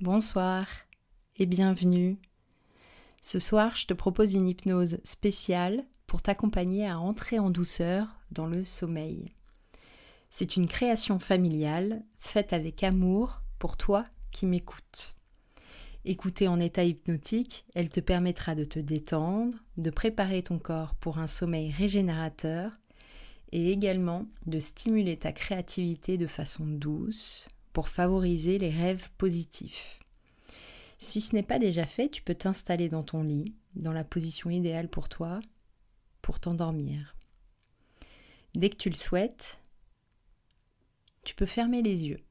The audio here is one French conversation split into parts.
Bonsoir et bienvenue. Ce soir, je te propose une hypnose spéciale pour t'accompagner à entrer en douceur dans le sommeil. C'est une création familiale faite avec amour pour toi qui m'écoutes. Écoutée en état hypnotique, elle te permettra de te détendre, de préparer ton corps pour un sommeil régénérateur et également de stimuler ta créativité de façon douce pour favoriser les rêves positifs. Si ce n'est pas déjà fait, tu peux t'installer dans ton lit, dans la position idéale pour toi, pour t'endormir. Dès que tu le souhaites, tu peux fermer les yeux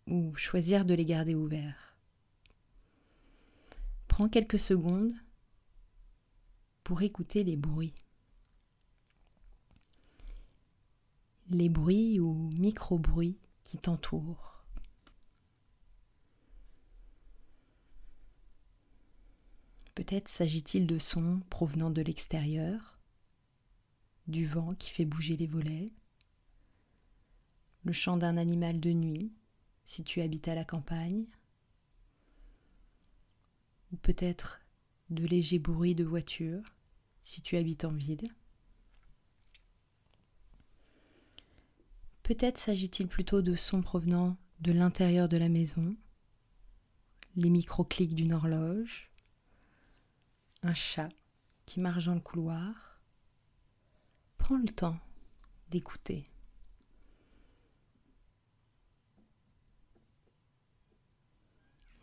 ou choisir de les garder ouverts. Prends quelques secondes pour écouter les bruits. Les bruits ou micro-bruits qui t'entourent. Peut-être s'agit-il de sons provenant de l'extérieur, du vent qui fait bouger les volets, le chant d'un animal de nuit, si tu habites à la campagne, ou peut-être de légers bruits de voiture, si tu habites en ville. Peut-être s'agit-il plutôt de sons provenant de l'intérieur de la maison, les micro-clics d'une horloge, un chat qui marche dans le couloir. Prends le temps d'écouter.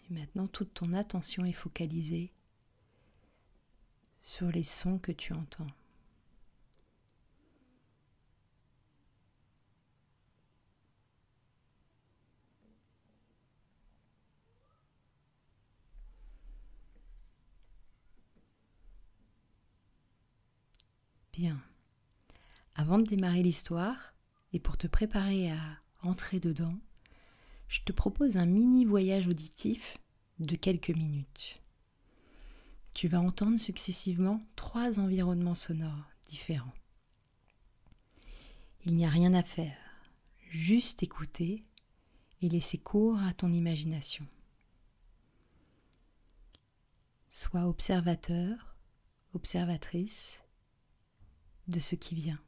Et maintenant, toute ton attention est focalisée sur les sons que tu entends. Bien. Avant de démarrer l'histoire, et pour te préparer à entrer dedans, je te propose un mini voyage auditif de quelques minutes. Tu vas entendre successivement 3 environnements sonores différents. Il n'y a rien à faire, juste écouter et laisser cours à ton imagination. Sois observateur, observatrice de ce qui vient.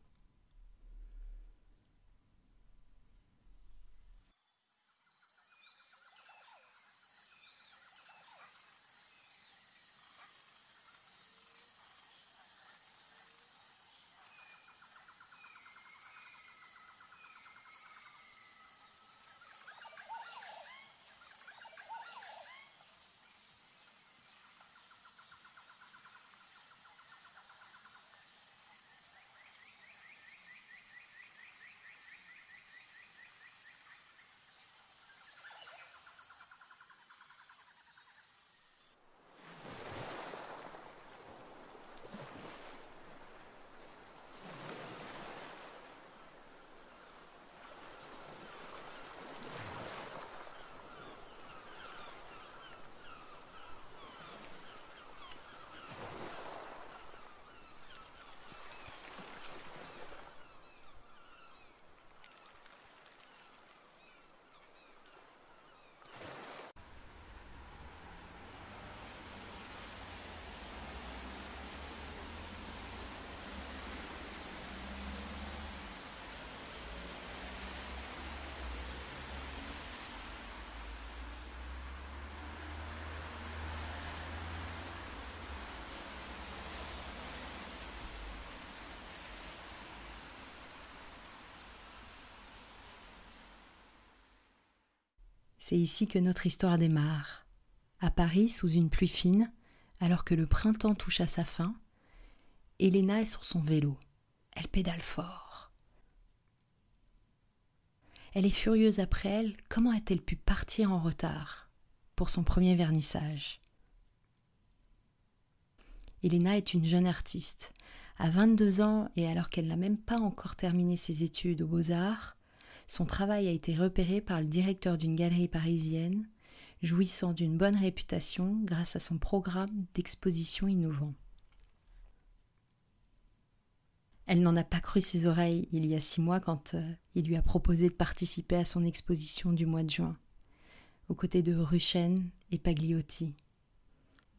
C'est ici que notre histoire démarre. À Paris, sous une pluie fine, alors que le printemps touche à sa fin, Elena est sur son vélo. Elle pédale fort. Elle est furieuse après elle. Comment a-t-elle pu partir en retard pour son premier vernissage ? Elena est une jeune artiste. À 22 ans, et alors qu'elle n'a même pas encore terminé ses études aux Beaux-Arts, son travail a été repéré par le directeur d'une galerie parisienne, jouissant d'une bonne réputation grâce à son programme d'exposition innovant. Elle n'en a pas cru ses oreilles il y a 6 mois quand il lui a proposé de participer à son exposition du mois de juin. aux côtés de Ruchen et Pagliotti,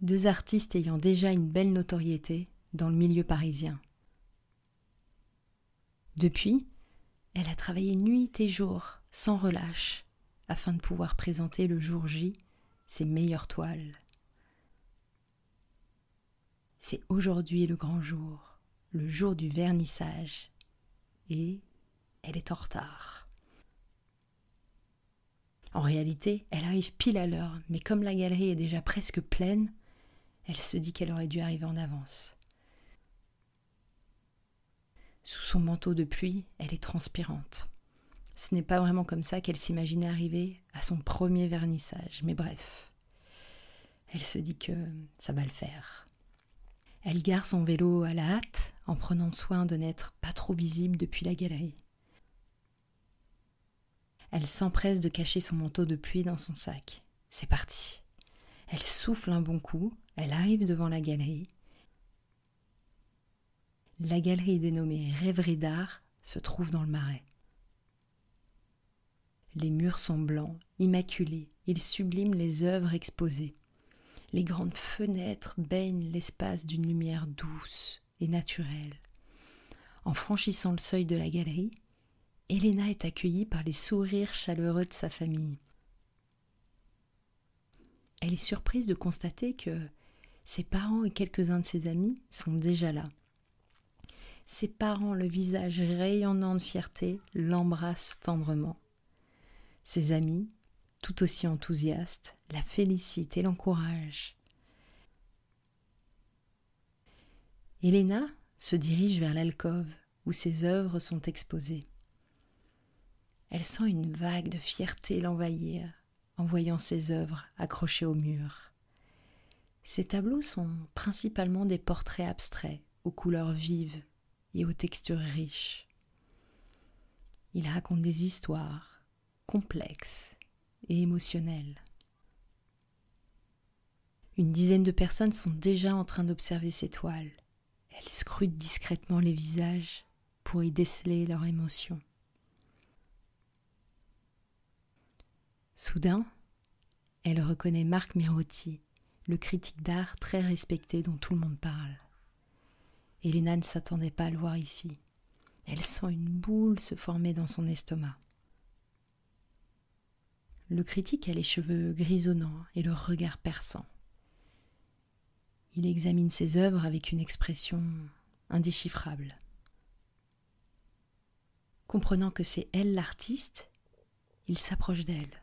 deux artistes ayant déjà une belle notoriété dans le milieu parisien. Depuis, elle a travaillé nuit et jour, sans relâche, afin de pouvoir présenter le jour J ses meilleures toiles. C'est aujourd'hui le grand jour, le jour du vernissage, et elle est en retard. En réalité, elle arrive pile à l'heure, mais comme la galerie est déjà presque pleine, elle se dit qu'elle aurait dû arriver en avance. Sous son manteau de pluie, elle est transpirante. Ce n'est pas vraiment comme ça qu'elle s'imaginait arriver à son premier vernissage, mais bref, elle se dit que ça va le faire. Elle gare son vélo à la hâte en prenant soin de n'être pas trop visible depuis la galerie. Elle s'empresse de cacher son manteau de pluie dans son sac. C'est parti. Elle souffle un bon coup, elle arrive devant la galerie. La galerie dénommée Rêverie d'art se trouve dans le Marais. Les murs sont blancs, immaculés, ils subliment les œuvres exposées. Les grandes fenêtres baignent l'espace d'une lumière douce et naturelle. En franchissant le seuil de la galerie, Elena est accueillie par les sourires chaleureux de sa famille. Elle est surprise de constater que ses parents et quelques-uns de ses amis sont déjà là. Ses parents, le visage rayonnant de fierté, l'embrassent tendrement. Ses amis, tout aussi enthousiastes, la félicitent et l'encouragent. Elena se dirige vers l'alcôve où ses œuvres sont exposées. Elle sent une vague de fierté l'envahir en voyant ses œuvres accrochées au mur. Ces tableaux sont principalement des portraits abstraits, aux couleurs vives et aux textures riches. Ils racontent des histoires complexes et émotionnelles. Une dizaine de personnes sont déjà en train d'observer ces toiles. Elles scrutent discrètement les visages pour y déceler leur émotion. Soudain, elle reconnaît Marc Mirotti, le critique d'art très respecté dont tout le monde parle. Elena ne s'attendait pas à le voir ici. Elle sent une boule se former dans son estomac. Le critique a les cheveux grisonnants et le regard perçant. Il examine ses œuvres avec une expression indéchiffrable. Comprenant que c'est elle l'artiste, il s'approche d'elle.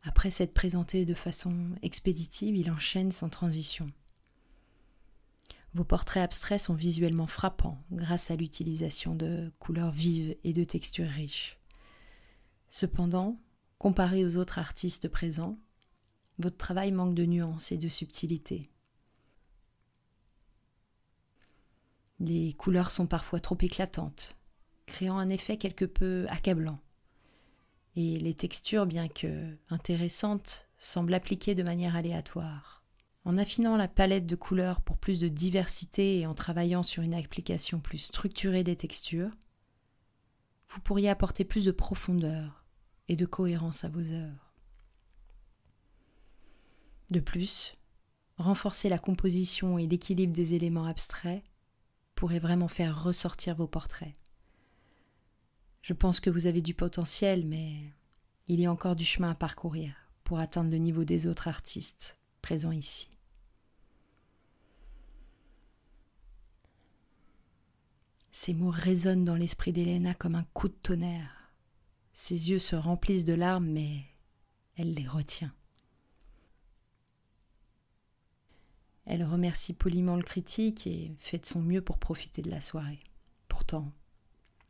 Après s'être présenté de façon expéditive, il enchaîne sans transition. Vos portraits abstraits sont visuellement frappants grâce à l'utilisation de couleurs vives et de textures riches. Cependant, comparé aux autres artistes présents, votre travail manque de nuances et de subtilité. Les couleurs sont parfois trop éclatantes, créant un effet quelque peu accablant. Et les textures, bien que intéressantes, semblent appliquées de manière aléatoire. En affinant la palette de couleurs pour plus de diversité et en travaillant sur une application plus structurée des textures, vous pourriez apporter plus de profondeur et de cohérence à vos œuvres. De plus, renforcer la composition et l'équilibre des éléments abstraits pourrait vraiment faire ressortir vos portraits. Je pense que vous avez du potentiel, mais il y a encore du chemin à parcourir pour atteindre le niveau des autres artistes présents ici. Ces mots résonnent dans l'esprit d'Elena comme un coup de tonnerre. Ses yeux se remplissent de larmes, mais elle les retient. Elle remercie poliment le critique et fait de son mieux pour profiter de la soirée. Pourtant,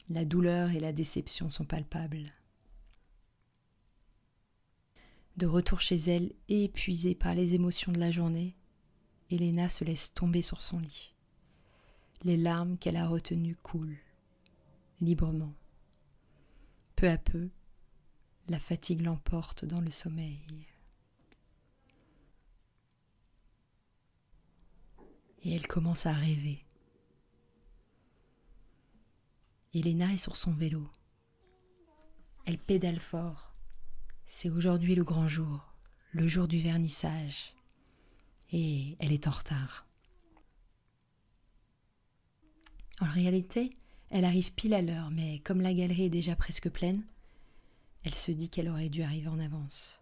la douleur et la déception sont palpables. De retour chez elle, épuisée par les émotions de la journée, Elena se laisse tomber sur son lit. Les larmes qu'elle a retenues coulent, librement. Peu à peu, la fatigue l'emporte dans le sommeil. Et elle commence à rêver. Elena est sur son vélo. Elle pédale fort. C'est aujourd'hui le grand jour, le jour du vernissage. Et elle est en retard. En réalité, elle arrive pile à l'heure, mais comme la galerie est déjà presque pleine, elle se dit qu'elle aurait dû arriver en avance.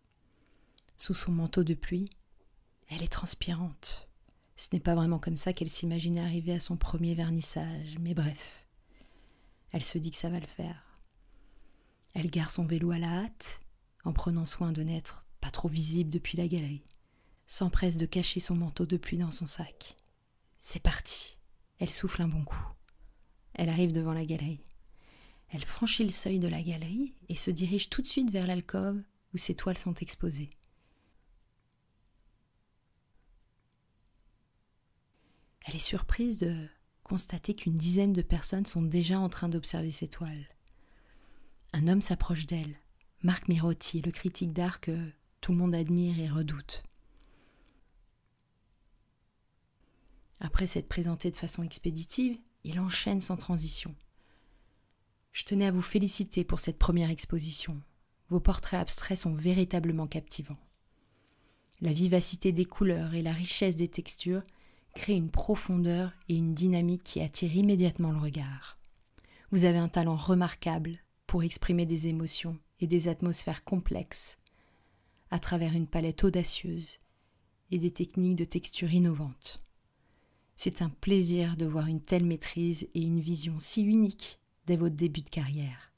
Sous son manteau de pluie, elle est transpirante. Ce n'est pas vraiment comme ça qu'elle s'imaginait arriver à son premier vernissage, mais bref, elle se dit que ça va le faire. Elle gare son vélo à la hâte, en prenant soin de n'être pas trop visible depuis la galerie, s'empresse de cacher son manteau de pluie dans son sac. C'est parti. Elle souffle un bon coup. Elle arrive devant la galerie. Elle franchit le seuil de la galerie et se dirige tout de suite vers l'alcôve où ses toiles sont exposées. Elle est surprise de constater qu'une dizaine de personnes sont déjà en train d'observer ses toiles. Un homme s'approche d'elle, Marc Mirotti, le critique d'art que tout le monde admire et redoute. Après s'être présenté de façon expéditive, il enchaîne sans transition. Je tenais à vous féliciter pour cette première exposition. Vos portraits abstraits sont véritablement captivants. La vivacité des couleurs et la richesse des textures créent une profondeur et une dynamique qui attirent immédiatement le regard. Vous avez un talent remarquable pour exprimer des émotions et des atmosphères complexes à travers une palette audacieuse et des techniques de texture innovantes. C'est un plaisir de voir une telle maîtrise et une vision si unique dès votre début de carrière.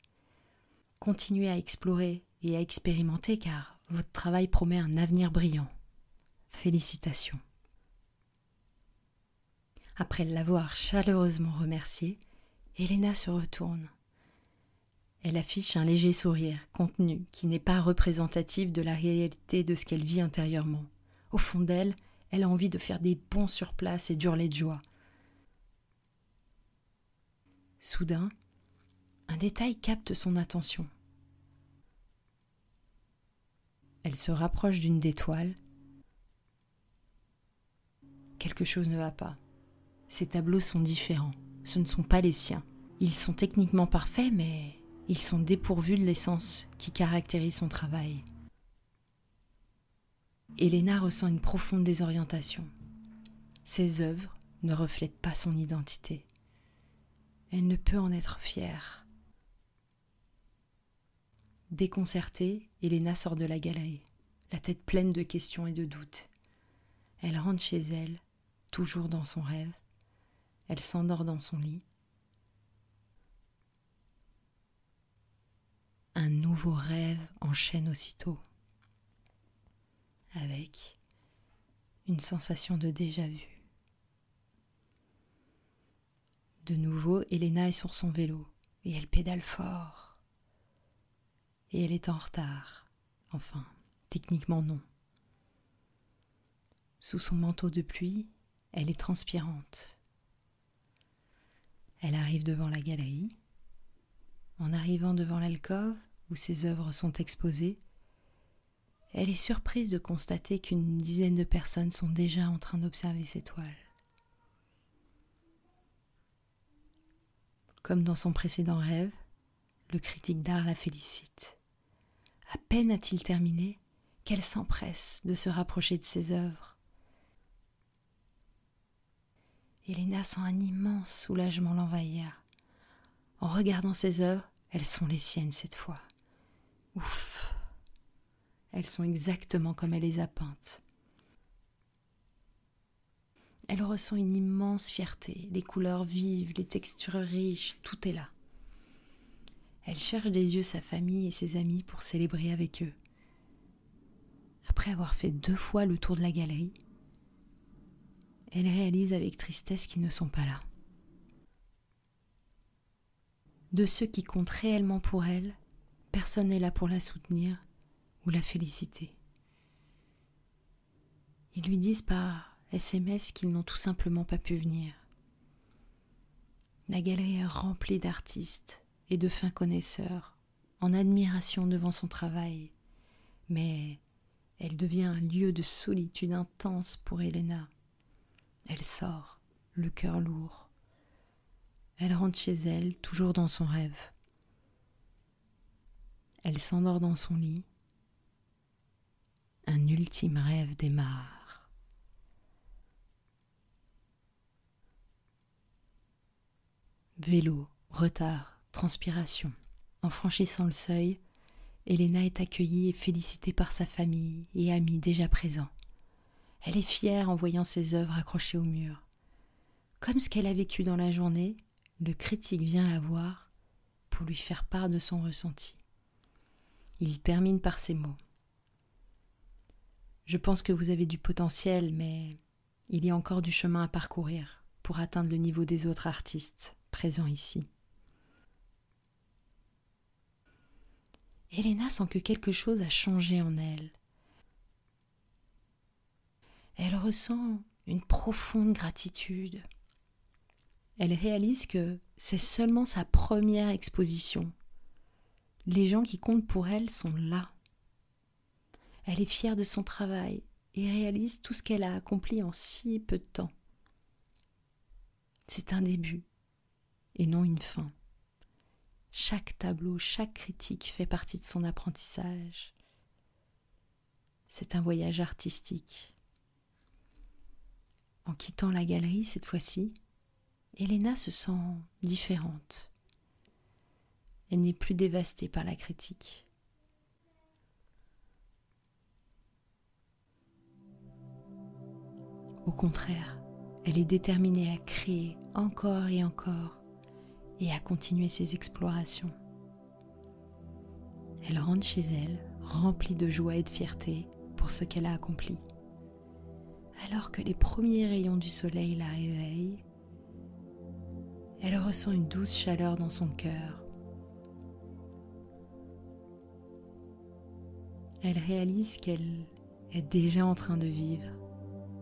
Continuez à explorer et à expérimenter car votre travail promet un avenir brillant. Félicitations. Après l'avoir chaleureusement remerciée, Elena se retourne. Elle affiche un léger sourire contenu qui n'est pas représentatif de la réalité de ce qu'elle vit intérieurement. Au fond d'elle, elle a envie de faire des bonds sur place et d'hurler de joie. Soudain, un détail capte son attention. Elle se rapproche d'une des toiles. Quelque chose ne va pas. Ces tableaux sont différents. Ce ne sont pas les siens. Ils sont techniquement parfaits, mais ils sont dépourvus de l'essence qui caractérise son travail. Elena ressent une profonde désorientation. Ses œuvres ne reflètent pas son identité. Elle ne peut en être fière. Déconcertée, Elena sort de la galerie, la tête pleine de questions et de doutes. Elle rentre chez elle, toujours dans son rêve. Elle s'endort dans son lit. Un nouveau rêve enchaîne aussitôt, avec une sensation de déjà-vu. De nouveau, Elena est sur son vélo et elle pédale fort. Et elle est en retard. Enfin, techniquement non. Sous son manteau de pluie, elle est transpirante. Elle arrive devant la galerie. En arrivant devant l'alcôve où ses œuvres sont exposées, elle est surprise de constater qu'une dizaine de personnes sont déjà en train d'observer ses toiles. Comme dans son précédent rêve, le critique d'art la félicite. À peine a-t-il terminé qu'elle s'empresse de se rapprocher de ses œuvres. Elena sent un immense soulagement l'envahir. En regardant ses œuvres, elles sont les siennes cette fois. Ouf! Elles sont exactement comme elle les a peintes. Elle ressent une immense fierté, les couleurs vives, les textures riches, tout est là. Elle cherche des yeux sa famille et ses amis pour célébrer avec eux. Après avoir fait 2 fois le tour de la galerie, elle réalise avec tristesse qu'ils ne sont pas là. De ceux qui comptent réellement pour elle, personne n'est là pour la soutenir ou la féliciter. Ils lui disent par SMS qu'ils n'ont tout simplement pas pu venir. La galerie est remplie d'artistes et de fins connaisseurs, en admiration devant son travail, mais elle devient un lieu de solitude intense pour Elena. Elle sort, le cœur lourd. Elle rentre chez elle, toujours dans son rêve. Elle s'endort dans son lit. Un ultime rêve démarre. Vélo, retard, transpiration. En franchissant le seuil, Elena est accueillie et félicitée par sa famille et amis déjà présents. Elle est fière en voyant ses œuvres accrochées au mur. Comme ce qu'elle a vécu dans la journée, le critique vient la voir pour lui faire part de son ressenti. Il termine par ces mots. Je pense que vous avez du potentiel, mais il y a encore du chemin à parcourir pour atteindre le niveau des autres artistes présents ici. Elena sent que quelque chose a changé en elle. Elle ressent une profonde gratitude. Elle réalise que c'est seulement sa première exposition. Les gens qui comptent pour elle sont là. Elle est fière de son travail et réalise tout ce qu'elle a accompli en si peu de temps. C'est un début et non une fin. Chaque tableau, chaque critique fait partie de son apprentissage. C'est un voyage artistique. En quittant la galerie cette fois-ci, Elena se sent différente. Elle n'est plus dévastée par la critique. Au contraire, elle est déterminée à créer encore et encore et à continuer ses explorations. Elle rentre chez elle, remplie de joie et de fierté pour ce qu'elle a accompli. Alors que les premiers rayons du soleil la réveillent, elle ressent une douce chaleur dans son cœur. Elle réalise qu'elle est déjà en train de vivre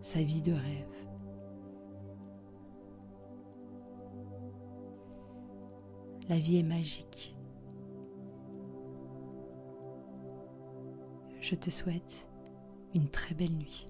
sa vie de rêve. La vie est magique. Je te souhaite une très belle nuit.